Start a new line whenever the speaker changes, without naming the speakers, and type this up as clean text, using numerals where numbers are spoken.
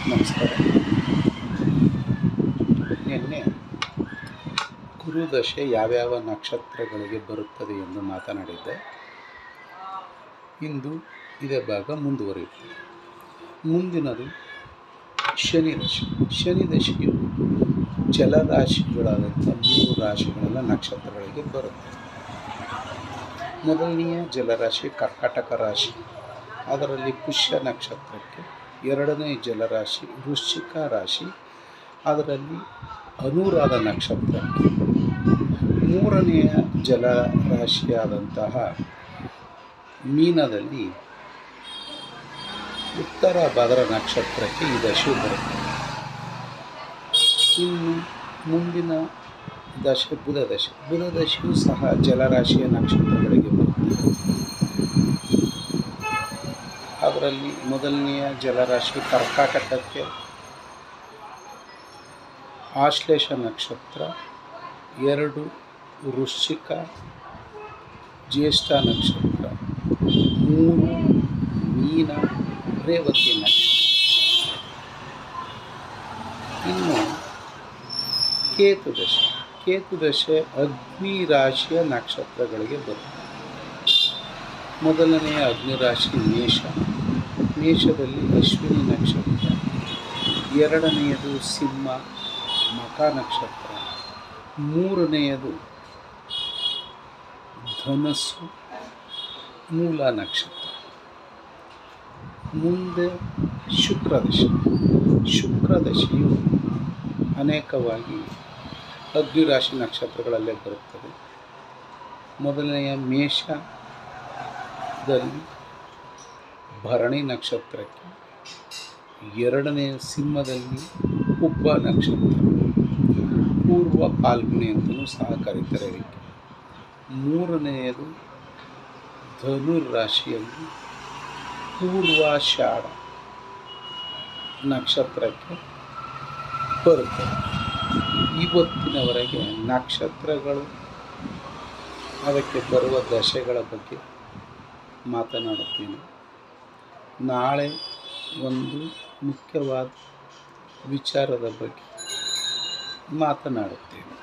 ನಮಸ್ಕಾರ. ನಿನ್ನೆ ಗುರುದಶೆ ಯಾವ್ಯಾವ ನಕ್ಷತ್ರಗಳಿಗೆ ಬರುತ್ತದೆ ಎಂದು ಮಾತನಾಡಿದ್ದೆ. ಇಂದು ಇದೇ ಭಾಗ ಮುಂದುವರಿಯುತ್ತದೆ. ಮುಂದಿನದು ಶನಿ ದಶೆ. ಶನಿ ದಶೆಯು ಜಲರಾಶಿಗಳಾದಂಥ 3 ರಾಶಿಗಳೆಲ್ಲ ನಕ್ಷತ್ರಗಳಿಗೆ ಬರುತ್ತೆ. ಮೊದಲನೆಯ ಜಲರಾಶಿ ಕರ್ಕಾಟಕ ರಾಶಿ, ಅದರಲ್ಲಿ ಪುಷ್ಯ ನಕ್ಷತ್ರಕ್ಕೆ. ಎರಡನೇ ಜಲರಾಶಿ ವೃಶ್ಚಿಕ ರಾಶಿ, ಅದರಲ್ಲಿ ಅನುರಾಧ ನಕ್ಷತ್ರಕ್ಕೆ. ಮೂರನೆಯ ಜಲರಾಶಿಯಾದಂತಹ ಮೀನದಲ್ಲಿ ಉತ್ತರ ಭದ್ರ ನಕ್ಷತ್ರಕ್ಕೆ ಈ ದಶೆ ಬರುತ್ತೆ. ಇನ್ನು ಮುಂದಿನ ದಶೆ ಬುಧ ದಶೆ. ಬುಧ ದಶೆಯೂ ಸಹ ಜಲರಾಶಿಯ ನಕ್ಷತ್ರಗಳಿಗೆ ಬರುತ್ತದೆ. ಅದರಲ್ಲಿ ಮೊದಲನೆಯ ಜಲರಾಶಿ ಕರ್ಕಾಟಕಕ್ಕೆ ಆಶ್ಲೇಷ ನಕ್ಷತ್ರ, 2 ವೃಶ್ಚಿಕ ಜ್ಯೇಷ್ಠ ನಕ್ಷತ್ರ, 3 ಮೀನ ರೇವತಿ ನಕ್ಷತ್ರ. ಇನ್ನು ಕೇತು ದಶೆ. ಕೇತು ದಶೆ ಅಗ್ನಿ ರಾಶಿಯ ನಕ್ಷತ್ರಗಳಿಗೆ ಬರುತ್ತೆ. ಮೊದಲನೆಯ ಅಗ್ನಿ ರಾಶಿ ಮೇಷ. ಮೇಷದಲ್ಲಿ ಅಶ್ವಿನಿ ನಕ್ಷತ್ರ. ಎರಡನೆಯದು ಸಿಂಹ ಮಖ ನಕ್ಷತ್ರ. ಮೂರನೆಯದು ಧನಸ್ಸು ಮೂಲ ನಕ್ಷತ್ರ. ಮುಂದೆ ಶುಕ್ರದಶೆ. ಶುಕ್ರದಶೆಯು ಅನೇಕವಾಗಿ ಅಗ್ನಿರಾಶಿ ನಕ್ಷತ್ರಗಳಲ್ಲೇ ಬರುತ್ತದೆ. ಮೊದಲನೆಯ ಮೇಷದಲ್ಲಿ ಭರಣಿ ನಕ್ಷತ್ರಕ್ಕೆ, ಎರಡನೆಯ ಸಿಂಹದಲ್ಲಿ ಉಬ್ಬ ನಕ್ಷತ್ರ, ಪೂರ್ವ ಪಾಲ್ಗುಣಿ ಅಂತಲೂ ಸಹ ಕರೀತಾರೆ ಇದಕ್ಕೆ. ಮೂರನೆಯದು ಧನುರಾಶಿಯಲ್ಲಿ ಪೂರ್ವಾಷಾಢ ನಕ್ಷತ್ರಕ್ಕೆ ಬರುತ್ತದೆ. ಇವತ್ತಿನವರೆಗೆ ನಕ್ಷತ್ರಗಳು ಅದಕ್ಕೆ ಬರುವ ದಶೆಗಳ ಬಗ್ಗೆ ಮಾತನಾಡುತ್ತೇನೆ. ನಾಳೆ ಒಂದು ಮುಖ್ಯವಾದ ವಿಚಾರದ ಬಗ್ಗೆ ಮಾತನಾಡುತ್ತೇನೆ.